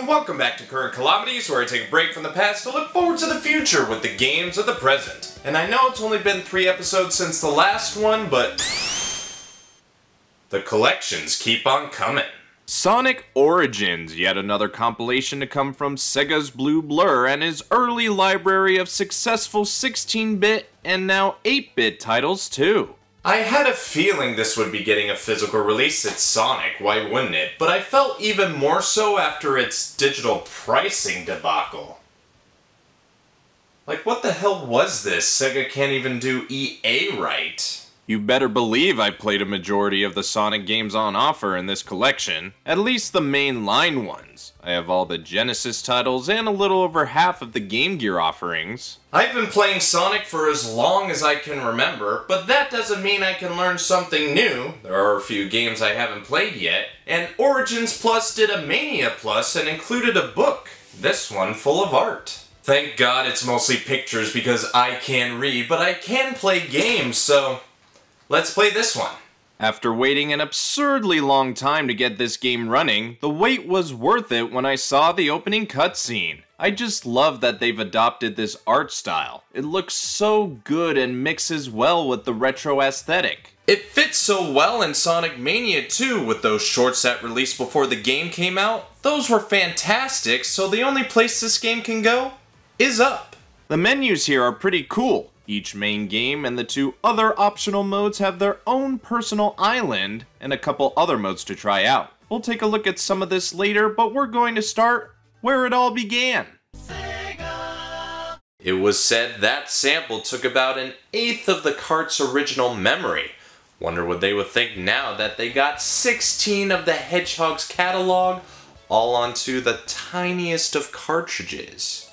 welcome back to Current Calamities, where I take a break from the past to look forward to the future with the games of the present. And I know it's only been 3 episodes since the last one, but the collections keep on coming. Sonic Origins, yet another compilation to come from Sega's Blue Blur and his early library of successful 16-bit and now 8-bit titles too. I had a feeling this would be getting a physical release. It's Sonic, why wouldn't it? But I felt even more so after its digital pricing debacle. Like, what the hell was this? Sega can't even do EA right. You better believe I played a majority of the Sonic games on offer in this collection, at least the main line ones. I have all the Genesis titles and a little over half of the Game Gear offerings. I've been playing Sonic for as long as I can remember, but that doesn't mean I can learn something new. There are a few games I haven't played yet, and Origins Plus did a Mania Plus and included a book, this one full of art. Thank God it's mostly pictures because I can't read, but I can play games, so let's play this one. After waiting an absurdly long time to get this game running, the wait was worth it when I saw the opening cutscene. I just love that they've adopted this art style. It looks so good and mixes well with the retro aesthetic. It fits so well in Sonic Mania too, with those shorts that released before the game came out. Those were fantastic, so the only place this game can go is up. The menus here are pretty cool. Each main game and the 2 other optional modes have their own personal island and a couple other modes to try out. We'll take a look at some of this later, but we're going to start where it all began. Sega! It was said that sample took about 1/8 of the cart's original memory. Wonder what they would think now that they got 16 of the Hedgehog's catalog all onto the tiniest of cartridges.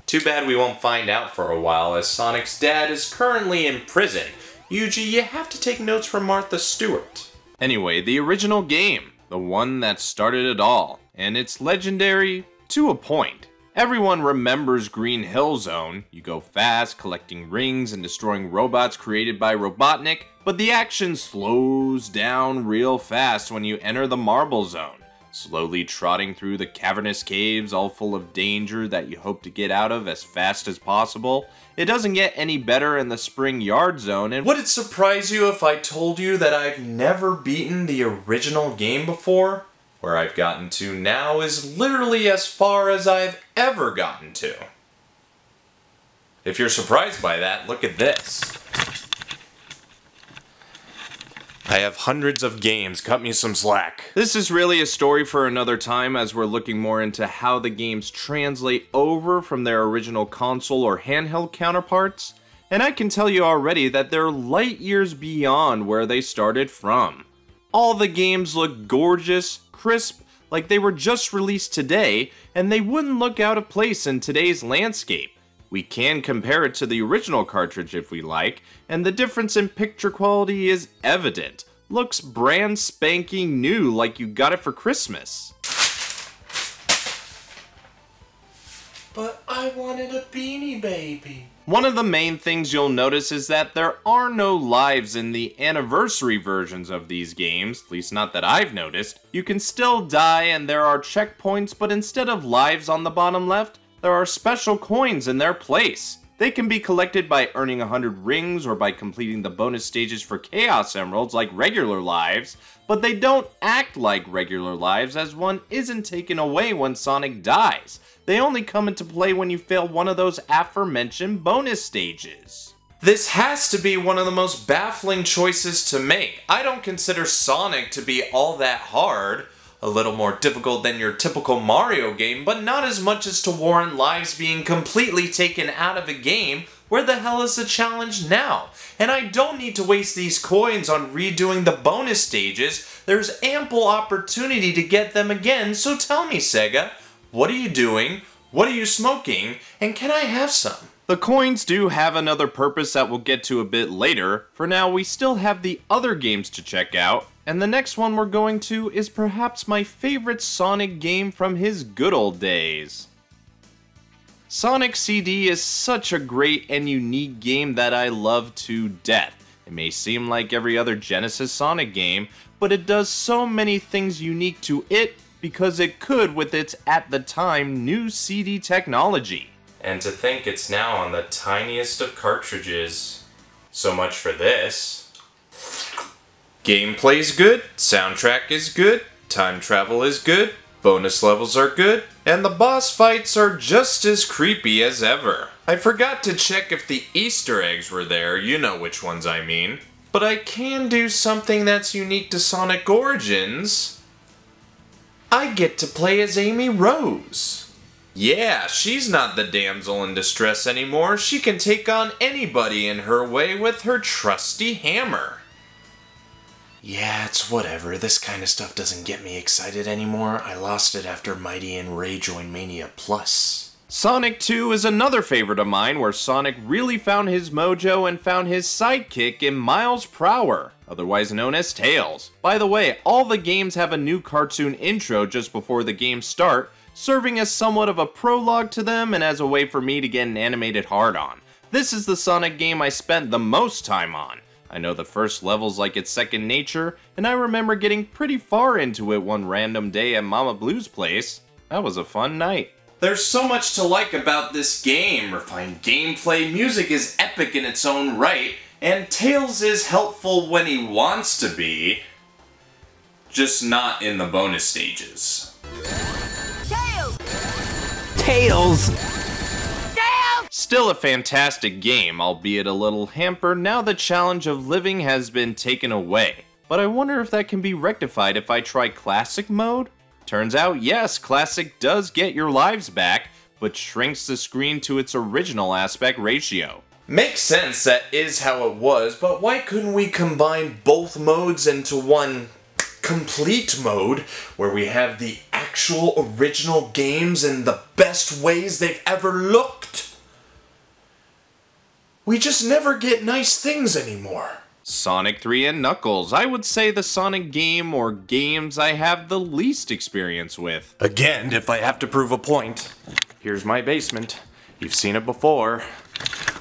Too bad we won't find out for a while, as Sonic's dad is currently in prison. Yuji, you have to take notes from Martha Stewart. Anyway, the original game, the one that started it all, and it's legendary to a point. Everyone remembers Green Hill Zone. You go fast, collecting rings and destroying robots created by Robotnik, but the action slows down real fast when you enter the Marble Zone. Slowly trotting through the cavernous caves all full of danger that you hope to get out of as fast as possible. It doesn't get any better in the Spring Yard Zone, and would it surprise you if I told you that I've never beaten the original game before? Where I've gotten to now is literally as far as I've ever gotten to. If you're surprised by that, look at this. I have hundreds of games, cut me some slack. This is really a story for another time, as we're looking more into how the games translate over from their original console or handheld counterparts, and I can tell you already that they're light years beyond where they started from. All the games look gorgeous, crisp, like they were just released today, and they wouldn't look out of place in today's landscape. We can compare it to the original cartridge if we like, and the difference in picture quality is evident. Looks brand spanking new, like you got it for Christmas. But I wanted a Beanie Baby. One of the main things you'll notice is that there are no lives in the anniversary versions of these games, at least not that I've noticed. You can still die and there are checkpoints, but instead of lives on the bottom left, there are special coins in their place. They can be collected by earning 100 rings or by completing the bonus stages for Chaos Emeralds like regular lives, but they don't act like regular lives, as one isn't taken away when Sonic dies. They only come into play when you fail one of those aforementioned bonus stages. This has to be one of the most baffling choices to make. I don't consider Sonic to be all that hard. A little more difficult than your typical Mario game, but not as much as to warrant lives being completely taken out of a game. Where the hell is the challenge now? And I don't need to waste these coins on redoing the bonus stages. There's ample opportunity to get them again, so tell me, Sega, what are you doing? What are you smoking? And can I have some? The coins do have another purpose that we'll get to a bit later. For now, we still have the other games to check out, and the next one we're going to is perhaps my favorite Sonic game from his good old days. Sonic CD is such a great and unique game that I love to death. It may seem like every other Genesis Sonic game, but it does so many things unique to it because it could with its, at the time, new CD technology. And to think it's now on the tiniest of cartridges. So much for this. Gameplay's good, soundtrack is good, time travel is good, bonus levels are good, and the boss fights are just as creepy as ever. I forgot to check if the Easter eggs were there, you know which ones I mean. But I can do something that's unique to Sonic Origins. I get to play as Amy Rose. Yeah, she's not the damsel in distress anymore. She can take on anybody in her way with her trusty hammer. Yeah, it's whatever. This kind of stuff doesn't get me excited anymore. I lost it after Mighty and Ray joined Mania Plus. Sonic 2 is another favorite of mine where Sonic really found his mojo and found his sidekick in Miles Prower, otherwise known as Tails. By the way, all the games have a new cartoon intro just before the games start, serving as somewhat of a prologue to them and as a way for me to get an animated hard-on. This is the Sonic game I spent the most time on. I know the first level's like it's second nature, and I remember getting pretty far into it one random day at Mama Blue's place. That was a fun night. There's so much to like about this game. Refined gameplay, music is epic in its own right, and Tails is helpful when he wants to be, just not in the bonus stages. Tails! Still a fantastic game, albeit a little hampered now the challenge of living has been taken away. But I wonder if that can be rectified if I try Classic mode? Turns out, yes, Classic does get your lives back, but shrinks the screen to its original aspect ratio. Makes sense, that is how it was, but why couldn't we combine both modes into one complete mode, where we have the actual original games in the best ways they've ever looked? We just never get nice things anymore. Sonic 3 and Knuckles, I would say the Sonic game or games I have the least experience with. Again, if I have to prove a point, here's my basement. You've seen it before.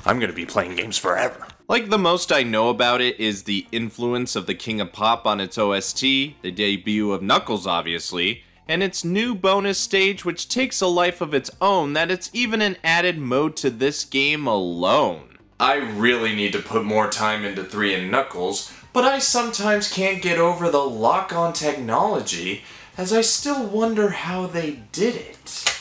I'm gonna be playing games forever. Like the most I know about it is the influence of the King of Pop on its OST, the debut of Knuckles obviously, and its new bonus stage which takes a life of its own that it's even an added mode to this game alone. I really need to put more time into 3 and Knuckles, but I sometimes can't get over the lock-on technology, as I still wonder how they did it.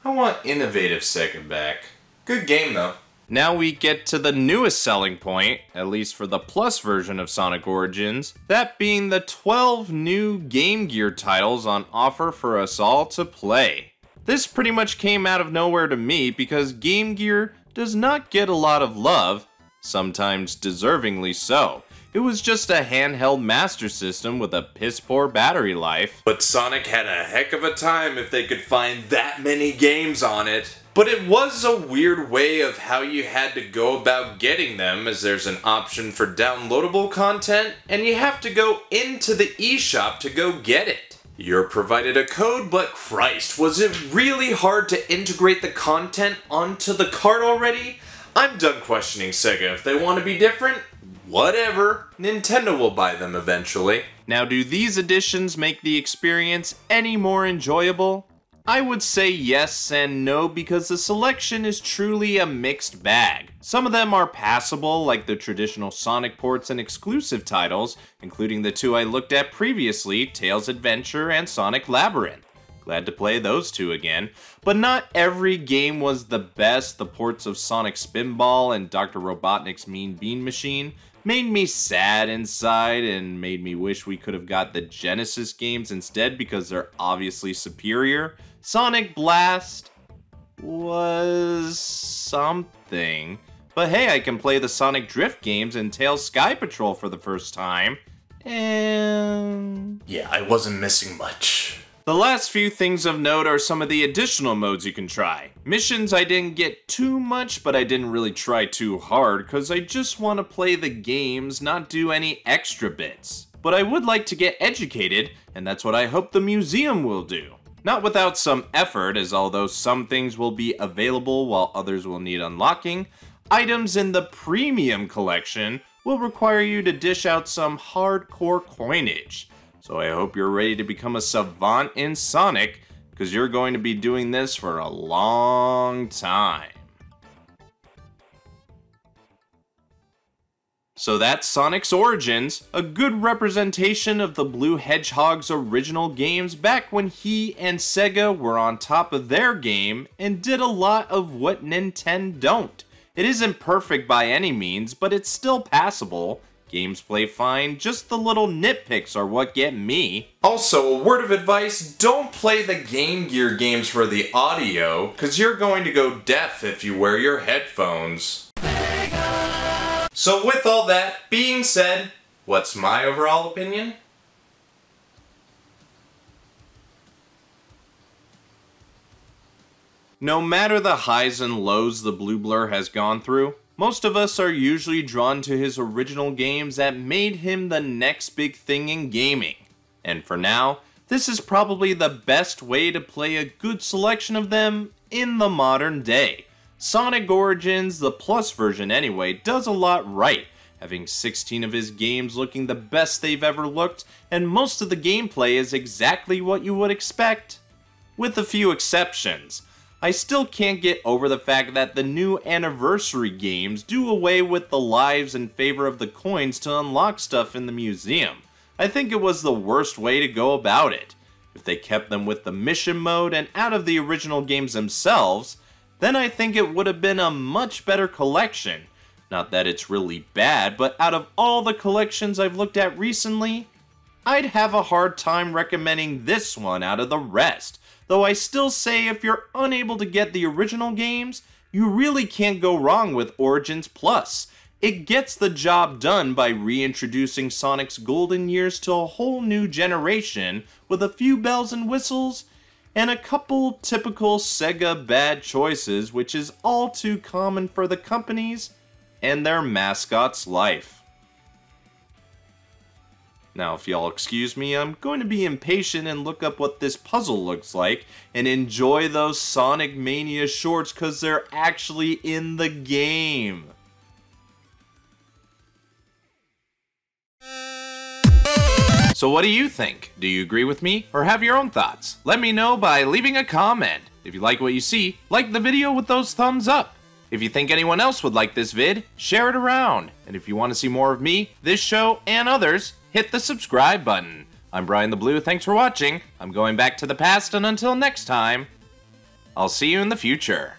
I want innovative Sega back. Good game though. Now we get to the newest selling point, at least for the Plus version of Sonic Origins, that being the 12 new Game Gear titles on offer for us all to play. This pretty much came out of nowhere to me because Game Gear does not get a lot of love, sometimes deservingly so. It was just a handheld Master System with a piss-poor battery life. But Sonic had a heck of a time if they could find that many games on it. But it was a weird way of how you had to go about getting them, as there's an option for downloadable content, and you have to go into the eShop to go get it. You're provided a code, but Christ, was it really hard to integrate the content onto the cart already? I'm done questioning Sega. If they want to be different, whatever. Nintendo will buy them eventually. Now, do these additions make the experience any more enjoyable? I would say yes and no because the selection is truly a mixed bag. Some of them are passable, like the traditional Sonic ports and exclusive titles, including the two I looked at previously, Tails Adventure and Sonic Labyrinth. Glad to play those two again. But not every game was the best. The ports of Sonic Spinball and Dr. Robotnik's Mean Bean Machine made me sad inside and made me wish we could have got the Genesis games instead because they're obviously superior. Sonic Blast was something. But hey, I can play the Sonic Drift games and Tails Sky Patrol for the first time. And yeah, I wasn't missing much. The last few things of note are some of the additional modes you can try. Missions I didn't get too much, but I didn't really try too hard because I just want to play the games, not do any extra bits. But I would like to get educated, and that's what I hope the museum will do. Not without some effort, as although some things will be available while others will need unlocking, items in the premium collection will require you to dish out some hardcore coinage. So I hope you're ready to become a savant in Sonic, because you're going to be doing this for a long time. So that's Sonic's origins, a good representation of the Blue Hedgehog's original games back when he and Sega were on top of their game and did a lot of what Nintendo don't. It isn't perfect by any means, but it's still passable. Games play fine, just the little nitpicks are what get me. Also, a word of advice, don't play the Game Gear games for the audio, because you're going to go deaf if you wear your headphones. So with all that being said, what's my overall opinion? No matter the highs and lows the Blue Blur has gone through, most of us are usually drawn to his original games that made him the next big thing in gaming. And for now, this is probably the best way to play a good selection of them in the modern day. Sonic Origins, the Plus version anyway, does a lot right, having 16 of his games looking the best they've ever looked, and most of the gameplay is exactly what you would expect. With a few exceptions. I still can't get over the fact that the new anniversary games do away with the lives in favor of the coins to unlock stuff in the museum. I think it was the worst way to go about it. If they kept them with the mission mode and out of the original games themselves, then I think it would have been a much better collection. Not that it's really bad, but out of all the collections I've looked at recently, I'd have a hard time recommending this one out of the rest. Though I still say if you're unable to get the original games, you really can't go wrong with Origins Plus. It gets the job done by reintroducing Sonic's golden years to a whole new generation with a few bells and whistles, and a couple typical Sega bad choices, which is all too common for the companies and their mascot's life. Now, if y'all excuse me, I'm going to be impatient and look up what this puzzle looks like and enjoy those Sonic Mania shorts because they're actually in the game. So what do you think? Do you agree with me or have your own thoughts? Let me know by leaving a comment. If you like what you see, like the video with those thumbs up. If you think anyone else would like this vid, share it around. And if you want to see more of me, this show, and others, hit the subscribe button. I'm BrianTheBlue, thanks for watching. I'm going back to the past, and until next time, I'll see you in the future.